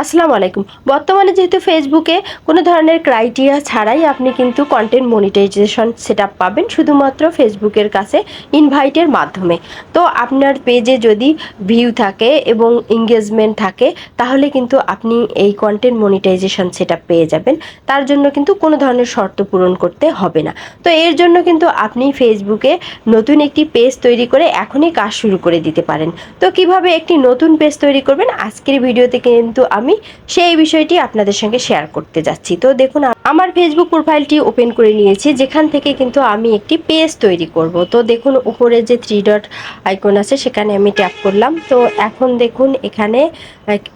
আসসালামু আলাইকুম। বর্তমানে যেহেতু ফেসবুকে কোনো ধরনের ক্রাইটেরিয়া ছাড়াই আপনি কিন্তু কন্টেন্ট মনিটাইজেশন সেটআপ পাবেন শুধুমাত্র ফেসবুকের কাছে ইনভাইটের মাধ্যমে। তো আপনার পেজে যদি ভিউ থাকে এবং এঙ্গেজমেন্ট থাকে তাহলে কিন্তু আপনি এই কন্টেন্ট মনিটাইজেশন সেটআপ পেয়ে যাবেন। তার জন্য কিন্তু কোনো ধরনের শর্ত পূরণ করতে হবে না। তো এর জন্য কিন্তু আপনি ফেসবুকে নতুন একটি পেজ তৈরি করে এখনই কাজ শুরু করে দিতে পারেন। তো কিভাবে একটি নতুন পেজ তৈরি করবেন আজকের ভিডিওতে কিন্তু আমি সেই বিষয়টি আপনাদের সঙ্গে শেয়ার করতে যাচ্ছি। তো দেখুন আমার ফেসবুক প্রোফাইলটি ওপেন করে নিয়েছি, যেখান থেকে কিন্তু আমি একটি পেজ তৈরি করব। তো দেখুন উপরে যে 3 ডট আইকন আছে সেখানে আমি ট্যাপ করলাম। তো এখন দেখুন এখানে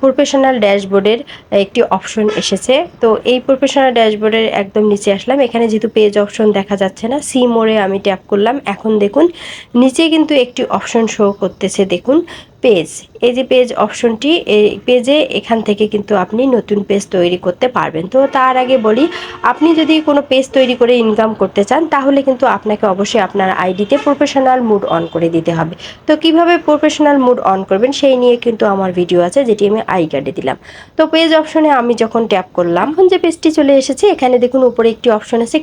প্রফেশনাল ড্যাশবোর্ডের একটি অপশন এসেছে। তো এই প্রফেশনাল ড্যাশবোর্ডের একদম নিচে আসলাম। এখানে যেহেতু পেজ অপশন দেখা যাচ্ছে না, সি মোড়ে আমি ট্যাপ করলাম। এখন দেখুন নিচে কিন্তু একটি অপশন শো করতেছে, দেখুন পেজ। এই যে পেজ অপশনটি, এই পেজে এখান থেকে কিন্তু আপনি নতুন পেজ তৈরি করতে পারবেন। তো তার আগে বলি, আপনি যদি কোনো পেজ তৈরি করে ইনকাম করতে চান তাহলে কিন্তু আপনাকে অবশ্যই আপনার আইডিতে প্রফেশনাল মুড অন করে দিতে হবে। তো কিভাবে প্রফেশনাল মুড অন করবেন সেই নিয়ে কিন্তু আমার ভিডিও আছে, যেটি আমি আই কার্ডে দিলাম। তো পেজ অপশনে আমি যখন ট্যাপ করলাম, এখন যে পেজটি চলে এসেছে এখানে দেখুন উপরে একটি অপশন আছে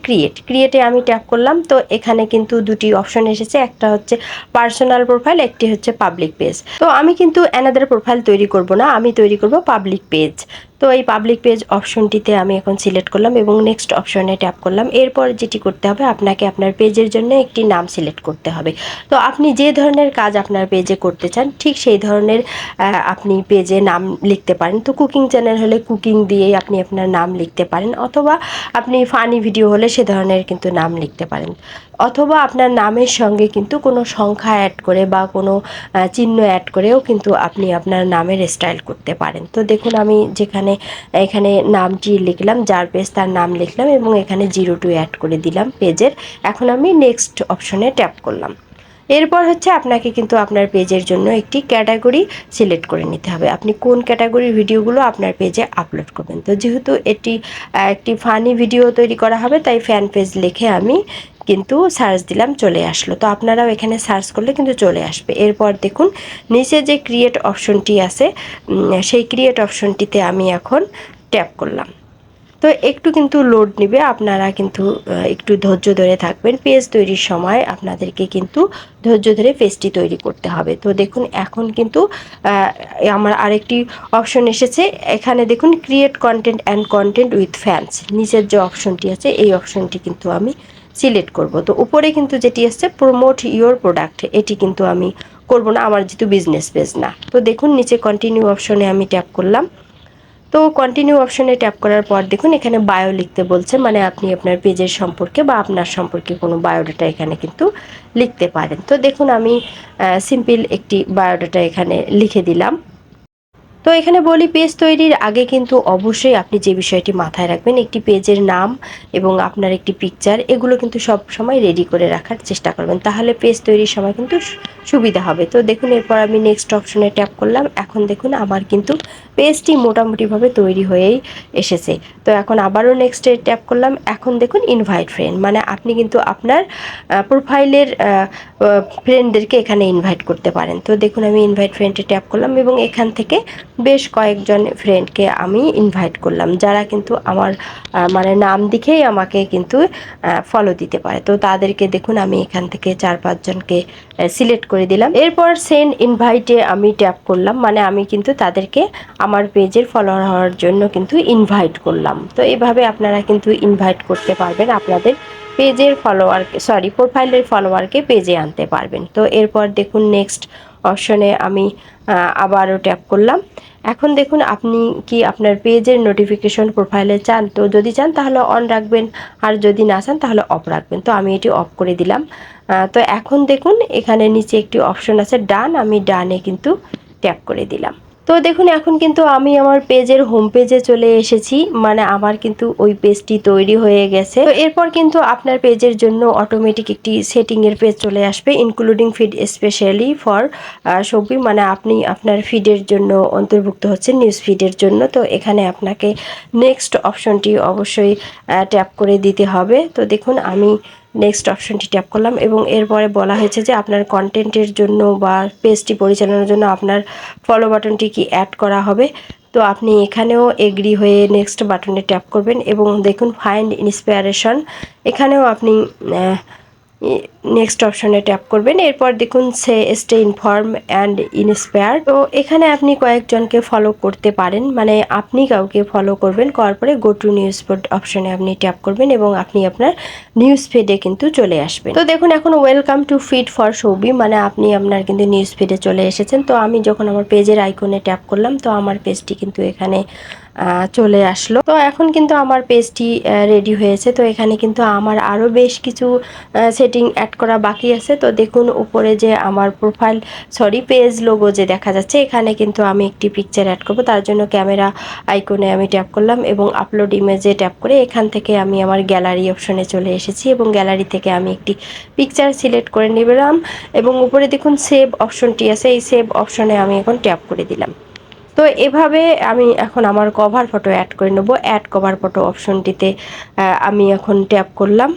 ক্রিয়েটে আমি ট্যাপ করলাম। তো এখানে কিন্তু দুটি অপশন এসেছে, একটা হচ্ছে পার্সোনাল প্রোফাইল, একটি হচ্ছে পাবলিক পেজ। তো আমি কিন্তু অ্যানাদার প্রোফাইল তৈরি করব না, আমি তৈরি করব পাবলিক পেজ। তো এই পাবলিক পেজ অপশনটিতে আমি এখন সিলেক্ট করলাম এবং নেক্সট অপশনে ট্যাপ করলাম। এরপর যেটি করতে হবে, আপনাকে আপনার পেজের জন্য একটি নাম সিলেক্ট করতে হবে। তো আপনি যে ধরনের কাজ আপনার পেজে করতে চান ঠিক সেই ধরনের আপনি পেজে নাম লিখতে পারেন। তো কুকিং চ্যানেল হলে কুকিং দিয়েই আপনি আপনার নাম লিখতে পারেন, অথবা আপনি ফানি ভিডিও হলে সে ধরনের কিন্তু নাম লিখতে পারেন, অথবা আপনার নামের সঙ্গে কিন্তু কোনো সংখ্যা অ্যাড করে বা কোনো চিহ্ন অ্যাড করেও কিন্তু আপনি আপনার নামের স্টাইল করতে পারেন। তো দেখুন আমি এখানে নামটি লিখলাম, যার পেজ তার নাম লিখলাম এবং এখানে 02 অ্যাড করে দিলাম পেজের। এখন আমি নেক্সট অপশনে ট্যাপ করলাম। এরপর হচ্ছে আপনাকে কিন্তু আপনার পেজের জন্য একটি ক্যাটাগরি সিলেক্ট করে নিতে হবে, আপনি কোন ক্যাটাগরির ভিডিওগুলো আপনার পেজে আপলোড করবেন। তো যেহেতু এটি একটি ফানি ভিডিও তৈরি করা হবে তাই ফ্যান পেজ লিখে আমি কিন্তু সার্চ দিলাম, চলে আসলো। তো আপনারাও এখানে সার্চ করলে কিন্তু চলে আসবে। এরপর দেখুন নিচে যে ক্রিয়েট অপশনটি আছে সেই ক্রিয়েট অপশনটিতে আমি এখন ট্যাপ করলাম। তো একটু কিন্তু লোড নেবে, আপনারা কিন্তু একটু ধৈর্য ধরে থাকবেন। পেজ তৈরির সময় আপনাদেরকে কিন্তু ধৈর্য ধরে পেজটি তৈরি করতে হবে। তো দেখুন এখন কিন্তু আমার আরেকটি অপশন এসেছে, এখানে দেখুন create content and content with fans, নিচের যে অপশনটি আছে এই অপশনটি কিন্তু আমি সিলেক্ট করব। তো উপরে কিন্তু যেটি আসছে প্রমোট ইওর প্রোডাক্ট, এটি কিন্তু আমি করব না, আমার যেহেতু বিজনেস পেজ না। তো দেখুন নিচে কন্টিনিউ অপশনে আমি ট্যাপ করলাম। তো কন্টিনিউ অপশনে ট্যাপ করার পর দেখুন এখানে বায়ো লিখতে বলছে, মানে আপনি আপনার পেজের সম্পর্কে বা আপনার সম্পর্কে কোনো বায়োডাটা এখানে কিন্তু লিখতে পারেন। তো দেখুন আমি সিম্পল একটি বায়োডাটা এখানে লিখে দিলাম। তো এখানে বলি, পেজ তৈরির আগে কিন্তু অবশ্যই আপনি যে বিষয়টি মাথায় রাখবেন, একটি পেজের নাম এবং আপনার একটি পিকচার এগুলো কিন্তু সব সময় রেডি করে রাখার চেষ্টা করবেন, তাহলে পেজ তৈরির সময় কিন্তু সুবিধা হবে। তো দেখুন এরপর আমি নেক্সট অপশনে ট্যাপ করলাম। এখন দেখুন আমার কিন্তু পেজটি মোটামুটিভাবে তৈরি হয়েই এসেছে। তো এখন আবারও নেক্সটে ট্যাপ করলাম। এখন দেখুন ইনভাইট ফ্রেন্ড, মানে আপনি কিন্তু আপনার প্রোফাইলের ফ্রেন্ডদেরকে এখানে ইনভাইট করতে পারেন। তো দেখুন আমি ইনভাইট ফ্রেন্ডে ট্যাপ করলাম এবং এখান থেকে বেশ কয়েকজন ফ্রেন্ডকে আমি ইনভাইট করলাম, যারা কিন্তু আমার মানে নাম দেখেই আমাকে কিন্তু ফলো দিতে পারে। তো তাদেরকে দেখুন আমি এখান থেকে 4-5 জনকে সিলেক্ট করে দিলাম। এরপর সেন্ড ইনভাইটে আমি ট্যাপ করলাম, মানে আমি কিন্তু তাদেরকে আমার পেজের ফলোয়ার হওয়ার জন্য কিন্তু ইনভাইট করলাম। তো এইভাবে আপনারা কিন্তু ইনভাইট করতে পারবেন, আপনাদের পেজের প্রোফাইলের ফলোয়ারকে পেজে আনতে পারবেন। তো এরপর দেখুন নেক্সট অপশনে আমি আবারও ট্যাপ করলাম। এখন দেখুন আপনি কি আপনার পেজের নোটিফিকেশন প্রোফাইলে চান, তো যদি চান তাহলে অন রাখবেন, আর যদি না চান তাহলে অফ রাখবেন। তো আমি এটি অফ করে দিলাম। তো এখন দেখুন এখানে নিচে একটি অপশন আছে ডান, আমি ডানে কিন্তু ট্যাপ করে দিলাম। তো দেখুন এখন কিন্তু আমি আমার পেজের হোম পেজে চলে এসেছি, মানে আমার কিন্তু ওই পেজটি তৈরি হয়ে গেছে। তো এরপর কিন্তু আপনার পেজের জন্য অটোমেটিক একটি সেটিংয়ের পেজ চলে আসবে, ইনক্লুডিং ফিড স্পেশালি ফর ছবি, মানে আপনি আপনার ফিডের জন্য অন্তর্ভুক্ত হচ্ছেন, নিউজ ফিডের জন্য। তো এখানে আপনাকে নেক্সট অপশনটি অবশ্যই ট্যাপ করে দিতে হবে। তো দেখুন আমি নেক্সট অপশনটি ট্যাপ করলাম এবং এরপরে বলা হয়েছে যে আপনার কন্টেন্টের জন্য বা পেজটি পরিচালনার জন্য আপনার ফলো বাটনটি কি অ্যাড করা হবে। তো আপনি এখানেও এগ্রি হয়ে নেক্সট বাটনে ট্যাপ করবেন এবং দেখুন ফাইন্ড ইন্সপিরেশন, এখানেও আপনি নেক্সট অপশনে ট্যাপ করবেন। এরপর দেখুন স্টে ইনফর্ম অ্যান্ড ইন্সপায়ার, তো এখানে আপনি কয়েকজনকে ফলো করতে পারেন, মানে আপনি কাউকে ফলো করবেন, করার পরে গো টু নিউজ ফিড অপশনে আপনি ট্যাপ করবেন এবং আপনি আপনার নিউজ ফিডে কিন্তু চলে আসবেন। তো দেখুন এখন ওয়েলকাম টু ফিড ফর সৌবি, মানে আপনি আপনার কিন্তু নিউজ ফিডে চলে এসেছেন। তো আমি যখন আমার পেজের আইকনে ট্যাপ করলাম তো আমার পেজটি কিন্তু এখানে চলে আসলো। তো এখন কিন্তু আমার পেজটি রেডি হয়েছে। তো এখানে কিন্তু আমার আরও বেশ কিছু সেটিং অ্যাড করা বাকি আছে। তো দেখুন উপরে যে আমার প্রোফাইল পেজ লোগো যে দেখা যাচ্ছে, এখানে কিন্তু আমি একটি পিকচার অ্যাড করব। তার জন্য ক্যামেরা আইকনে আমি ট্যাপ করলাম এবং আপলোড ইমেজে ট্যাপ করে এখান থেকে আমি আমার গ্যালারি অপশনে চলে এসেছি এবং গ্যালারি থেকে আমি একটি পিকচার সিলেক্ট করে নিলাম এবং উপরে দেখুন সেভ অপশনটি আছে, এই সেভ অপশনে আমি এখন ট্যাপ করে দিলাম। তো এভাবে আমি এখন আমার কভার ফটো অ্যাড করে নেব। অ্যাড কভার ফটো অপশনটিতে আমি এখন ট্যাপ করলাম।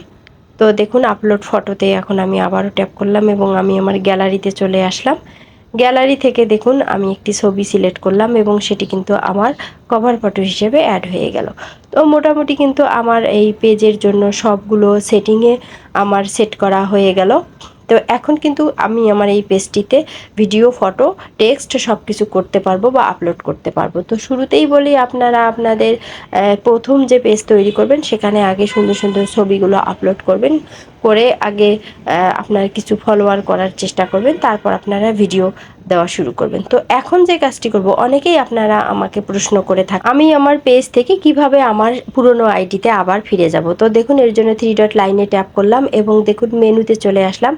তো দেখুন আপলোড ফটোতে এখন আমি আবারও ট্যাপ করলাম এবং আমি আমার গ্যালারিতে চলে আসলাম। গ্যালারি থেকে দেখুন আমি একটি ছবি সিলেক্ট করলাম এবং সেটি কিন্তু আমার কভার ফটো হিসেবে অ্যাড হয়ে গেল। তো মোটামুটি কিন্তু আমার এই পেজের জন্য সবগুলো সেটিংয়ে আমার সেট করা হয়ে গেল। তো এখন কিন্তু আমি আমার এই পেজটিতে ভিডিও, ফটো, টেক্সট সব কিছু করতে পারবো বা আপলোড করতে পারবো। তো শুরুতেই বলি আপনারা আপনাদের প্রথম যে পেজ তৈরি করবেন সেখানে আগে সুন্দর সুন্দর ছবিগুলো আপলোড করবেন, করে আগে আপনার কিছু ফলোয়ার করার চেষ্টা করবেন, তারপর আপনারা ভিডিও দেওয়া শুরু করবেন। তো এখন যে কাজটি করব, অনেকেই আপনারা আমাকে প্রশ্ন করে থাকেন আমি আমার পেজ থেকে কিভাবে আমার পুরনো আইডিতে আবার ফিরে যাব। তো দেখুন এর জন্য 3 ডট লাইনে ট্যাপ করলাম এবং দেখুন মেনুতে চলে আসলাম।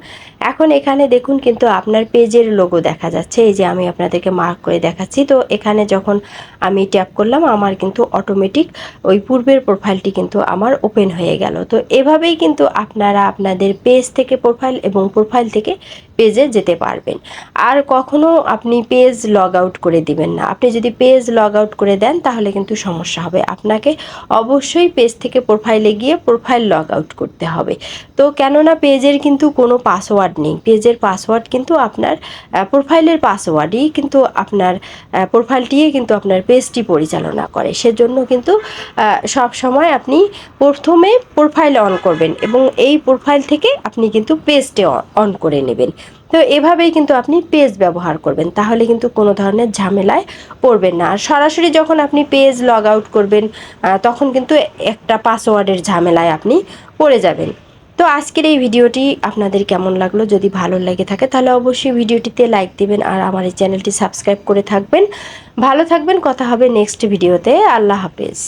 এখন এখানে দেখুন কিন্তু আপনার পেজের লোগো দেখা যাচ্ছে, এই যে আমি আপনাদেরকে মার্ক করে দেখাচ্ছি। তো এখানে যখন আমি ট্যাপ করলাম আমার কিন্তু অটোমেটিক ওই পূর্বের প্রোফাইলটি কিন্তু আমার ওপেন হয়ে গেল। তো এভাবেই কিন্তু আপনারা আপনাদের পেজ থেকে প্রোফাইল এবং প্রোফাইল থেকে পেজে যেতে পারবেন। আর কখনো আপনি পেজ লগ আউট করে দিবেন না। আপনি যদি পেজ লগ আউট করে দেন তাহলে কিন্তু সমস্যা হবে, আপনাকে অবশ্যই পেজ থেকে প্রোফাইলে গিয়ে প্রোফাইল লগ আউট করতে হবে। তো কেননা পেজের কিন্তু কোনো পাসওয়ার্ড নেই, পেজের পাসওয়ার্ড কিন্তু আপনার প্রোফাইলের পাসওয়ার্ডই কিন্তু আপনার প্রোফাইলটিই কিন্তু আপনার পেজটি পরিচালনা করে। সেজন্য কিন্তু সব সময় আপনি প্রথমে প্রোফাইল অন করবেন এবং এই প্রোফাইল থেকে আপনি কিন্তু পেজটি অন করে নেবেন। তো এভাবেই কিন্তু আপনি পেজ ব্যবহার করবেন, তাহলে কিন্তু কোনো ধরনের ঝামেলায় পড়বেন না। আর সরাসরি যখন আপনি পেজ লগ আউট করবেন তখন কিন্তু একটা পাসওয়ার্ডের ঝামেলায় আপনি পড়ে যাবেন। তো আজকের এই ভিডিওটি আপনাদের কেমন লাগলো, যদি ভালো লেগে থাকে তাহলে অবশ্যই ভিডিওটিতে লাইক দিবেন আর আমার এই চ্যানেলটি সাবস্ক্রাইব করে থাকবেন। ভালো থাকবেন, কথা হবে নেক্সট ভিডিওতে। আল্লাহ হাফেজ।